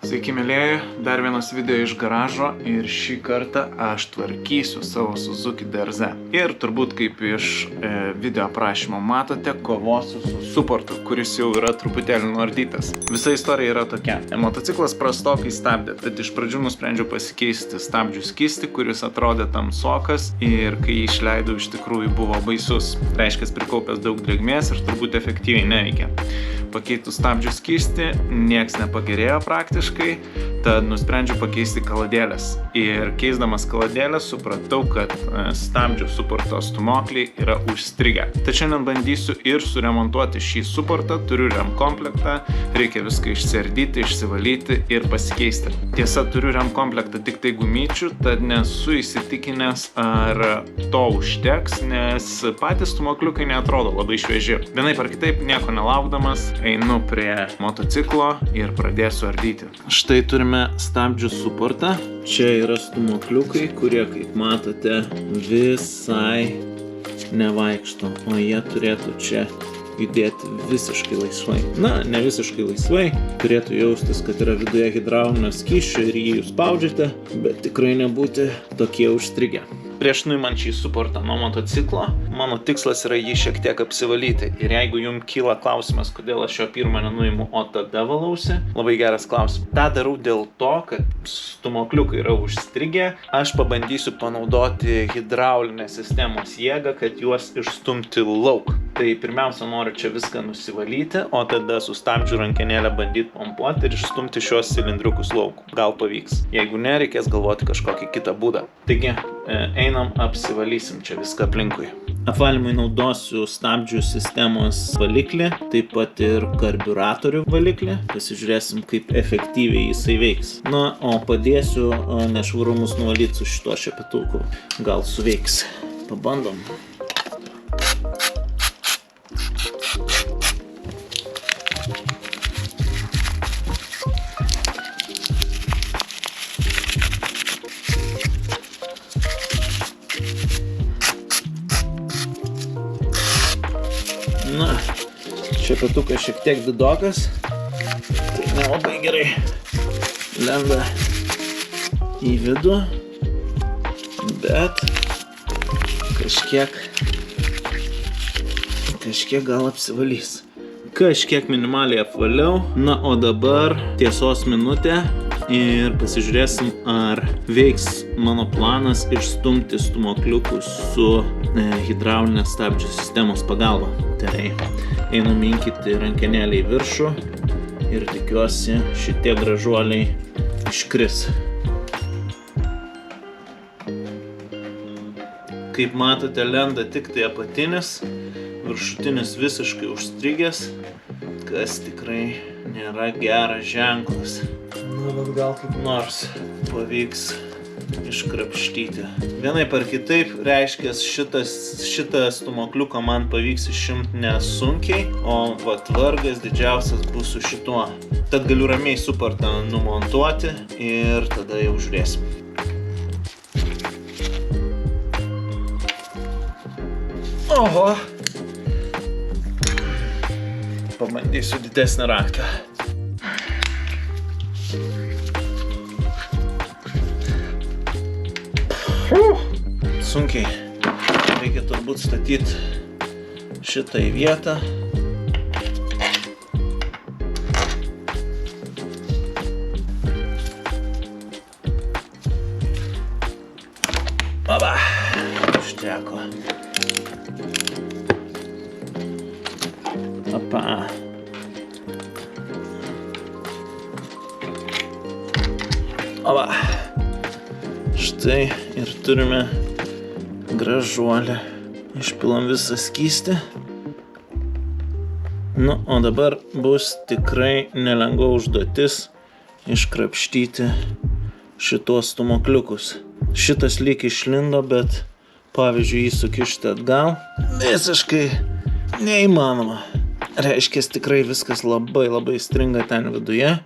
Sveiki mėlėjai, dar vienas video iš garažo ir šį kartą aš tvarkysiu savo Suzuki DRZ. Ir turbūt kaip iš video aprašymo matote, kovosiu su suportu, kuris jau yra truputėlį nuardytas. Visa istorija yra tokia. Motociklas prastokai stabdė, tad iš pradžių nusprendžiau pasikeisti stabdžių skystį, kuris atrodė tamsokas ir kai jį išleidau iš tikrųjų buvo baisus. Reiškia, prikaupęs daug drėgmės ir turbūt efektyviai neveikia. Pakeitus stabdžių skystį, nieks nepagerėjo praktiškai, tad nusprendžiau pakeisti kaladėlės. Ir keisdamas kaladėlės supratau, kad stabdžių suporto stumokliai yra užstrigę. Tad šiandien bandysiu ir suremontuoti šį suportą, turiu rem komplektą, reikia viską išsiardyti, išsivalyti ir pasikeisti. Tiesa, turiu rem komplektą tik tai gumyčių, tad nesu įsitikinęs, ar to užteks, nes patys stumokliukai neatrodo labai švieži. Vienaip ar kitaip, nieko nelaukdamas, einu prie motociklo ir pradėsiu ardyti. Štai turime stabdžių suportą. Čia yra stumokliukai, kurie, kaip matote, visai nevaikšto, o jie turėtų čia judėti visiškai laisvai. Na, ne visiškai laisvai, turėtų jaustis, kad yra viduje hidraulinio skysčio ir jį jūs spaudžiate, bet tikrai nebūti tokie užstrigę. Prieš nuimant šį suportą nuo motociklo, mano tikslas yra jį šiek tiek apsivalyti. Ir jeigu jums kyla klausimas, kodėl aš jo pirmą nenuimu, o tada valausi, labai geras klausimas. Ta darau dėl to, kad stumokliukai yra užstrigę. Aš pabandysiu panaudoti hidraulinės sistemos jėgą, kad juos išstumti lauk. Tai pirmiausia, noriu čia viską nusivalyti, o tada su stabdžių rankenėlę bandyti pompuoti ir išstumti šios cilindriukus lauk. Gal pavyks. Jeigu ne, reikės galvoti kažkokį kitą būdą. Taigi, einam apsivalysim čia viską aplinkui. Apvalymui naudosiu stabdžių sistemos valiklį, taip pat ir karbiuratorių valiklį. Pasižiūrėsim, kaip efektyviai jisai veiks. Na, o padėsiu nešvarumus nuvalyti su šituo šepetuku. Gal suveiks. Pabandom. Na, šepetukas šiek tiek didokas, tai nelabai gerai lenda į vidų, bet kažkiek gal apsivalys. Kažkiek minimaliai apvaliau, na o dabar tiesos minutė ir pasižiūrėsim, ar veiks mano planas išstumti stumokliukus su hidraulinės stabdžių sistemos pagalba. Tai einu minkyti rankenėlį į viršų ir tikiuosi šitie gražuoliai iškris. Kaip matote, lenda tik tai apatinis, viršutinis visiškai užstrigęs, kas tikrai nėra geras ženklas. Na, bet gal kaip nors pavyks iškrapštyti. Vienaip ar kitaip, reiškia, šitą stumokliuką man pavyks išimti nesunkiai, o vargas didžiausias bus su šituo. Tad galiu ramiai suportą numontuoti ir tada jau žiūrėsim. Oho! Pabandysiu didesnį raktą. Sunkiai. Reikia turbūt statyti šitą į vietą. Baba! Užteko. Opa. Oba. Štai ir turime gražuolę. Išpilam visą skystį. Nu, o dabar bus tikrai nelengva užduotis iškrapštyti šitos stumokliukus. Šitas lyg išlindo, bet pavyzdžiui jį sukišti atgal visiškai neįmanoma. Reiškia, tikrai viskas labai stringa ten viduje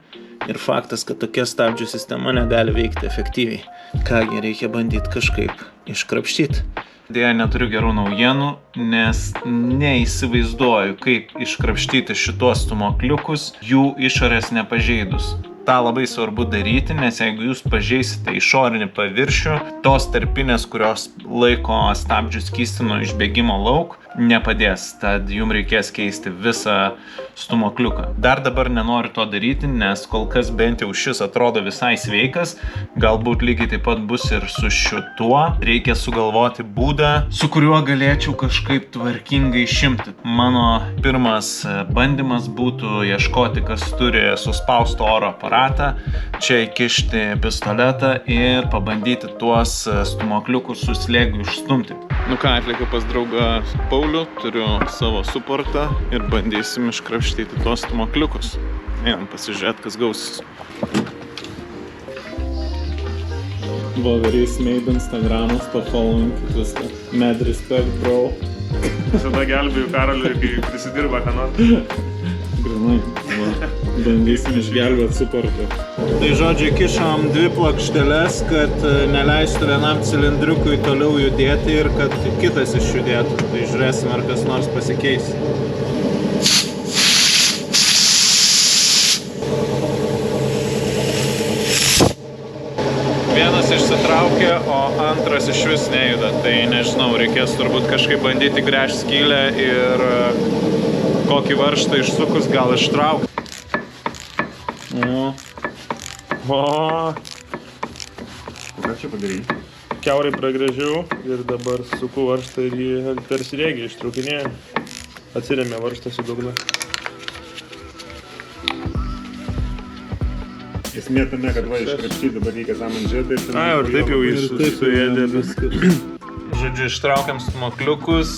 ir faktas, kad tokia stabdžių sistema negali veikti efektyviai. Kągi, reikia bandyti kažkaip iškrapštyti. Deja, neturiu gerų naujienų, nes neįsivaizduoju, kaip iškrapštyti šitos stumokliukus, jų išorės nepažeidus. tą labai svarbu daryti, nes jeigu jūs pažeisite išorinį paviršių, tos tarpinės, kurios laiko stabdžių skystį nuo išbėgimo lauk, nepadės, tad jums reikės keisti visą stūmokliuką. Dar dabar nenoriu to daryti, nes kol kas bent jau šis atrodo visai sveikas, galbūt lygiai taip pat bus ir su šituo. Reikia sugalvoti būdą, su kuriuo galėčiau kažkaip tvarkingai išimti. Mano pirmas bandymas būtų ieškoti, kas turi suspausto oro aparatą, čia įkišti pistoletą ir pabandyti tuos stūmokliukus su slėgiu išstumti. Nu ką, atlėkiau pas draugą Paulių, turiu savo suportą ir bandysim iškrapštyti tuos stūmokliukus. Einam pasižiūrėti, kas gausis. Voverys made Instagramas, pafollowing viską. Mad respect, bro. Visada gelbėjau Karoliui, kai prisidirba ką nors. Grinai, bandysim išgelbėti suportą. Tai žodžiu, kišam 2 plokšteles, kad neleistų vienam cilindriukui toliau judėti ir kad kitas išjudėtų. Tai žiūrėsim, ar kas nors pasikeis. Vienas išsitraukė, o antras iš vis nejuda. Tai nežinau, reikės turbūt kažkaip bandyti gręžti skylę ir kokį varžtą išsukus gal ištraukti. Ką čia padaryti? Kiaurai pragręžiau ir dabar suku varžtą ir jį per srėgį ištraukinėja. Atsiremė varžtas į dugną. Esmė tame, kad va iškrapštyti dabar reikia tą manžetą ir... A, ir taip jau jis suėdė viskas. Žodžiu, ištraukiam stūmokliukus,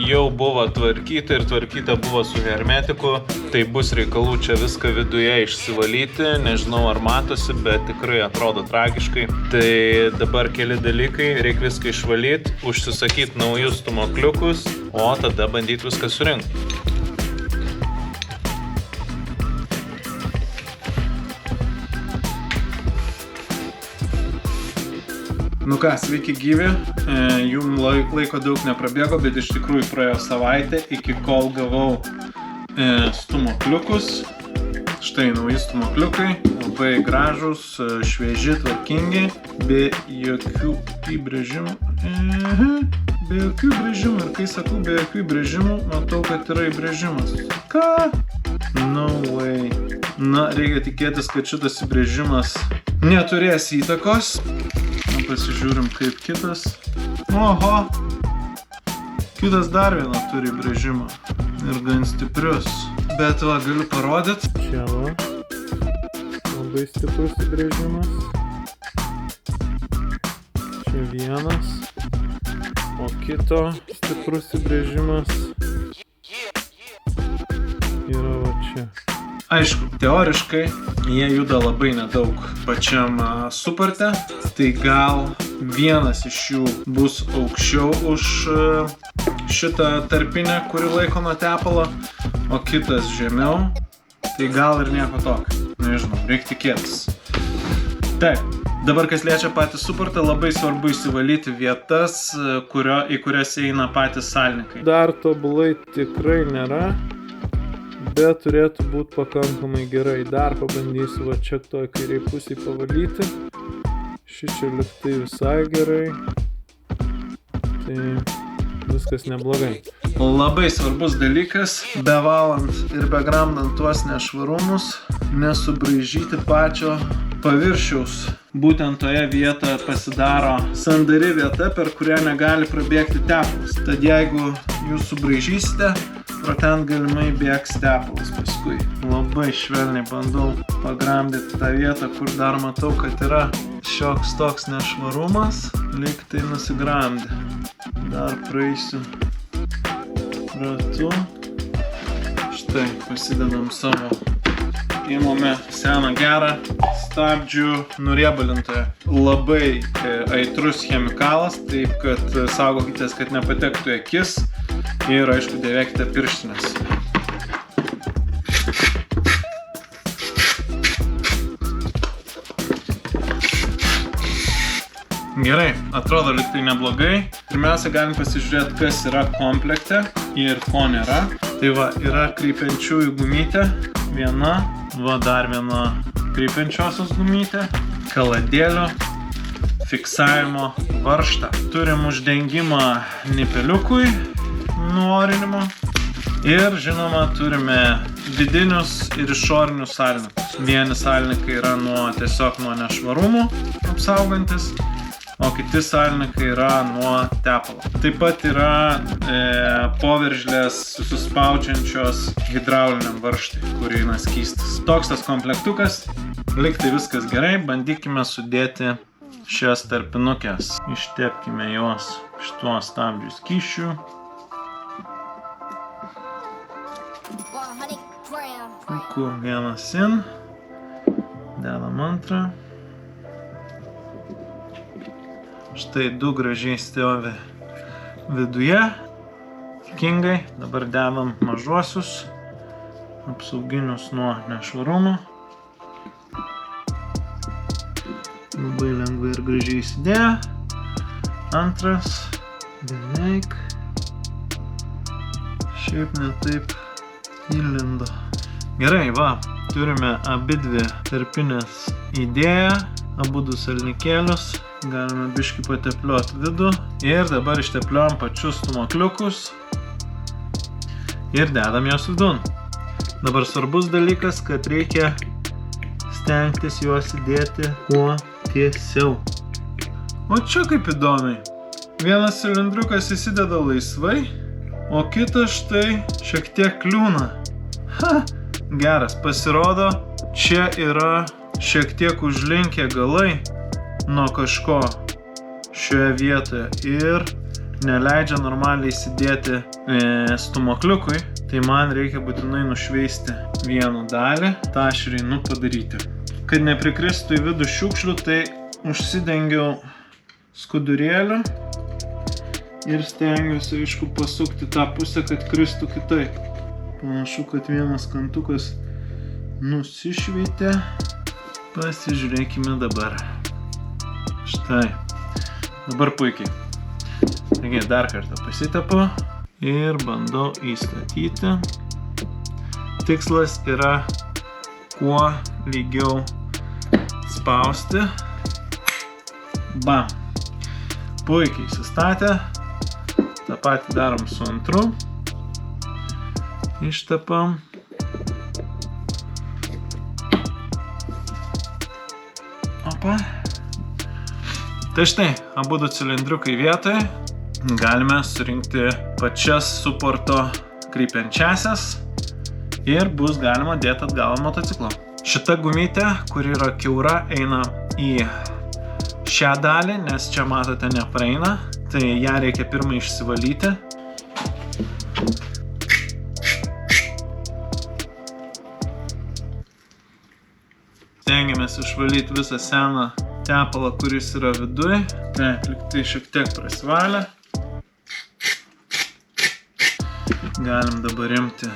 jau buvo tvarkyta ir tvarkyta buvo su hermetiku, tai bus reikalų čia viską viduje išsivalyti, nežinau ar matosi, bet tikrai atrodo tragiškai. Tai dabar keli dalykai, reikia viską išvalyti, užsisakyti naujus stūmokliukus, o tada bandyti viską surinkti. Nu ką, sveiki gyvi, jum laiko daug neprabėgo, bet iš tikrųjų praėjo savaitė, iki kol gavau stūmokliukus. Štai nauji stūmokliukai, labai gražus, švieži, tvarkingi, be jokių įbrėžimų. Be jokių įbrėžimų, ir kai sakau be jokių įbrėžimų, matau, kad yra įbrėžimas. Ką? No way. Na, reikia tikėtis, kad šitas įbrėžimas neturės įtakos. Pasižiūrim kaip kitas. Oho! Kitas dar vieną turi įbrėžimą. Ir gan stiprius. Bet va, galiu parodyti. Čia va. Labai stiprus įbrėžimas. Čia vienas. O kito stiprus įbrėžimas yra va čia. Aišku, teoriškai jie juda labai nedaug pačiam suporte, tai gal vienas iš jų bus aukščiau už šitą tarpinę, kuri laiko nuo tepalo, o kitas žemiau, tai gal ir nieko tokio. Nežinau, reikia tikėtis. Taip, dabar kas liečia patį suportą, labai svarbu įsivalyti vietas, į kurias eina patys salnikai. Dar tobulai tikrai nėra. Bet turėtų būti pakankamai gerai. Dar pabandysiu va čia toj kairiai pusėj pavalyti. Šičia liktai visai gerai. Tai viskas neblogai. Labai svarbus dalykas, bevalant ir begramdant tuos nešvarumus, nesubraižyti pačio paviršiaus. Būtent toje vietoje pasidaro sandari vieta, per kurią negali prabėgti tepalas. Tad jeigu jūs subraižysite, pro ten galimai bėgs tepalas paskui. Labai švelniai bandau pagramdyti tą vietą, kur dar matau, kad yra šioks toks nešvarumas. Lyg tai nusigramdė. Dar praeisiu ratu. Štai, pasidedam savo. Įmame seną gerą stabdžių nuriebalintoją. Labai aitrus chemikalas, taip kad saugokitės, kad nepatektų į akis. Ir aišku, dėvėkite pirštinės. Gerai, atrodo lyg tai neblogai. Pirmiausia, galim pasižiūrėti, kas yra komplekte ir ko nėra. Tai va, yra kreipiančiųjų gumytė. Viena, va dar viena krypiančiosios gumytė, kaladėlio, fiksavimo varžtą. Turim uždengimą nipeliukui nuorinimo ir, žinoma, turime vidinius ir išorinius salinikus. Vieni salinikai yra tiesiog nuo nešvarumų apsaugantis, o kiti salinikai yra nuo tepalo. Taip pat yra poveržlės susispaudžiančios hidrauliniam varžtui, kur eina skystis. Toks tas komplektukas, liktai viskas gerai, bandykime sudėti šias tarpinukės. Ištepkime juos šituo stabdžių skysčiu. Kur vienas in, dedam antrą. Štai du gražiai stovi viduje. Tvarkingai. Dabar dedam mažuosius, apsauginius nuo nešvarumo. Labai lengvai ir gražiai įsidėjo. Antras. Beveik. Šiaip ne taip įlindo. Gerai, va, turime abidvi tarpinės įdėję, abudu salnikėlius. Galime biškį patepliuoti vidų. Ir dabar ištepliuojam pačius stumokliukus. Ir dedam juos vidun. Dabar svarbus dalykas, kad reikia stengtis juos įdėti kuo tiesiau. O čia kaip įdomiai. Vienas cilindriukas įsideda laisvai, o kitas štai šiek tiek kliūna. Geras, pasirodo, čia yra šiek tiek užlinkę galai nuo kažko šioje vietoje ir neleidžia normaliai įsidėti stumokliukui, tai man reikia būtinai nušveisti vieną dalį, tą aš ir einu padaryti. Kad neprikristų į vidų šiukšlių, tai užsidengiau skudurėliu ir stengiuosi, aišku, pasukti tą pusę, kad kristų kitaip. Panašu, kad vienas kantukas nusišveitė. Pasižiūrėkime dabar. Štai. Dabar puikiai. Taigi, dar kartą pasitepu ir bandau įstatyti. Tikslas yra kuo lygiau spausti. Bam. Puikiai įsistatė. Ta patį darom su antru. Ištepam. Opa. Tai štai, abudu cilindriukai vietoje. Galime surinkti pačias suporto krypiančiasias ir bus galima dėti atgal motociklo. Šita gumytė, kuri yra kiaura, eina į šią dalį, nes čia matote nepraeina. Tai ją reikia pirmą išsivalyti. Stengiamės išvalyti visą seną tepalą, kuris yra viduje. Taip, liktai šiek tiek prasivalę. Galim dabar imti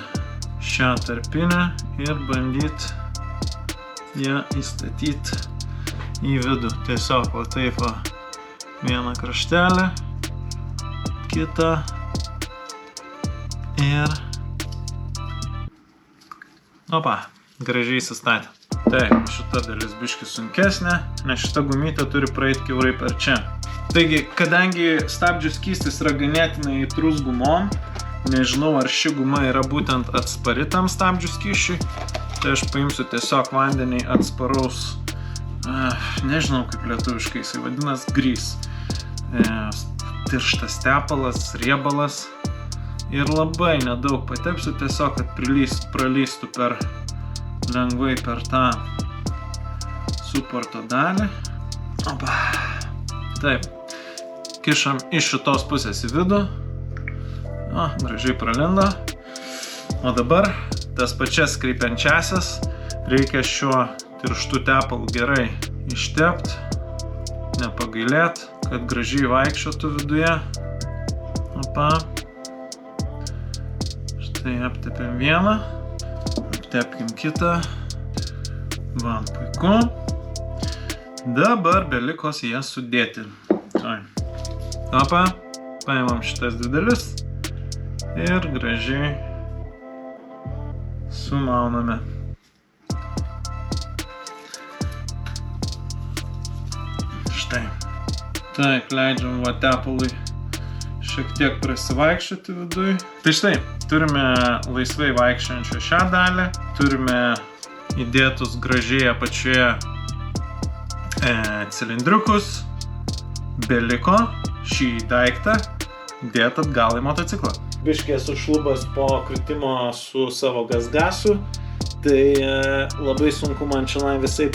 šią tarpinę ir bandyti ją įstatyti į vidų. Tiesiog va taip va vieną kraštelį, kitą ir opa, gražiai įsistatė. Taip, šita dalis biški sunkesnė, nes šita gumytė turi praeiti kiaurai per čia. Taigi, kadangi stabdžių skystis yra ganėtinai aitrus gumom, nežinau, ar ši guma yra būtent atspari tam stabdžių skysčiui, tai aš paimsiu tiesiog vandenį atsparaus, nežinau kaip lietuviškai jisai vadinas, grys. Tirštas tepalas, riebalas ir labai nedaug patepsiu, tiesiog, kad pralystų lengvai per tą suporto dalį. Opa. Taip. Kišam iš šitos pusės į vidų. O, gražiai pralindo. O dabar tas pačias krypiančiasias reikia šiuo tirštu tepalu gerai ištepti, nepagailėt, kad gražiai vaikščiotų viduje. Opa. Štai aptepėm vieną. Aptepkim kitą. Va, puiku. Dabar belikos jas sudėti. Opa, paimam šitas dvi dalis ir gražiai sumauname. Taip, leidžiam va tepalui šiek tiek prasivaikščioti viduj. Tai štai, turime laisvai vaikščiančią šią dalį, turime įdėtus gražiai apačioje cilindriukus, beliko šį daiktą dėt atgal į motociklą. Biškė esu šlubas po kritimo su savo gasgasu, tai labai sunku man čia visai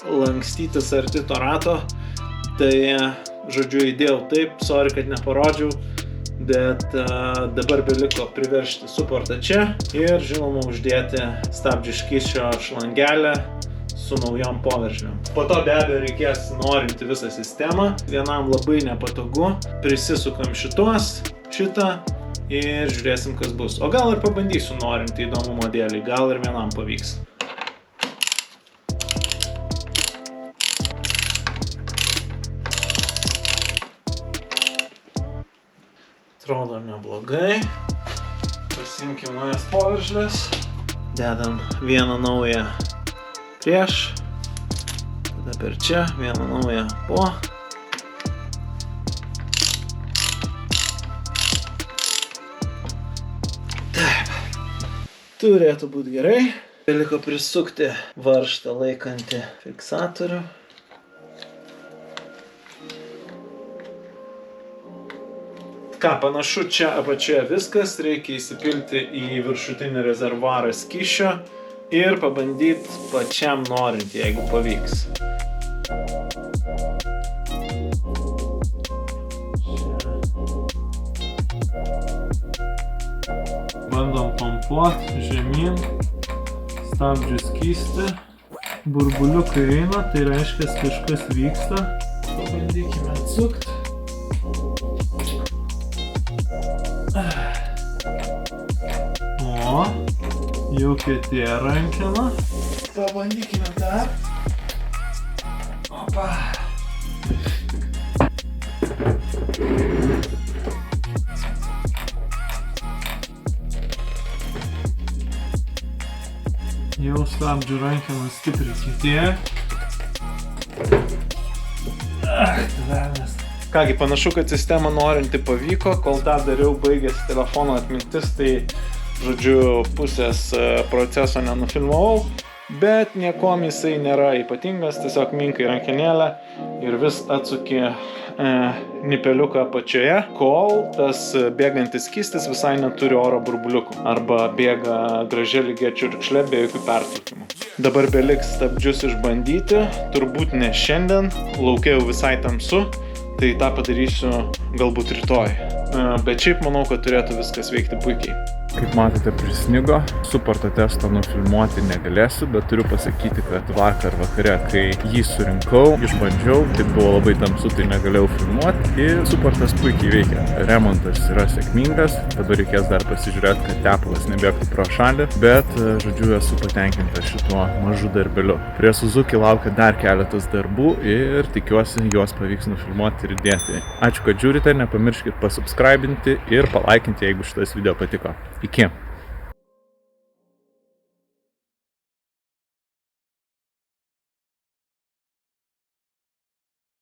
lankstytis arti to rato. Tai, žodžiu, įdėjau taip, sorry, kad neparodžiau, bet dabar beliko priveršti suportą čia ir, žinoma, uždėti stabdžių skysčio šlangelę su naujom poveržinėm. Po to be abejo reikės norinti visą sistemą. Vienam labai nepatogu. Prisisukam šitą ir žiūrėsim, kas bus. O gal ir pabandysiu norinti įdomumo dėlį, gal ir vienam pavyks. Atrodo neblogai. Pasiimkim naujas poveržles. Dedam vieną naują prieš. Tada per čia, vieną naują po. Taip. Turėtų būti gerai. Beliko prisukti varžtą laikantį fiksatorių. Ką, panašu, čia apačioje viskas, reikia įsipilti į viršutinį rezervuarą skysčio ir pabandyti pačiam norint, jeigu pavyks. Bandom pompuoti žemyn, stabdžių skystį, burbuliukai eina, tai reiškia, kažkas vyksta. Pabandykime atsukti. O, jau kietėja rankena. Pabandykime dar. Opa. Jau stabdžių rankena stipriai kietėja. Kągi, panašu, kad sistema norinti pavyko, kol tą dariau baigėsi telefono atmintis, tai, žodžiu, pusės proceso nenufilmavau, bet niekom jisai nėra ypatingas, tiesiog minkai rankenėlę ir vis atsuki nipeliuką apačioje, kol tas bėgantis skystis visai neturi oro burbuliukų arba bėga gražia lygia čiurkšle be jokių pertrūkimų. Dabar beliks stabdžius išbandyti, turbūt ne šiandien, lauke jau visai tamsu. Tai tą padarysiu galbūt rytoj. Bet šiaip manau, kad turėtų viskas veikti puikiai. Kaip matote, prisnigo. Suporto testo nufilmuoti negalėsiu, bet turiu pasakyti, kad vakar vakare, kai jį surinkau, išbandžiau, tai buvo labai tamsu, tai negalėjau filmuoti. Ir suportas puikiai veikia. Remontas yra sėkmingas. Dabar reikės dar pasižiūrėti, kad tepalas nebėgtų pro šalį. Bet, žodžiu, esu patenkintas šituo mažu darbeliu. Prie Suzuki laukia dar keletas darbų ir tikiuosi, juos pavyks nufilmuoti ir įdėti. Ačiū, kad žiūrite, nepamirškit pasubscribinti ir palaikinti, jeigu šitas video patiko. Iki.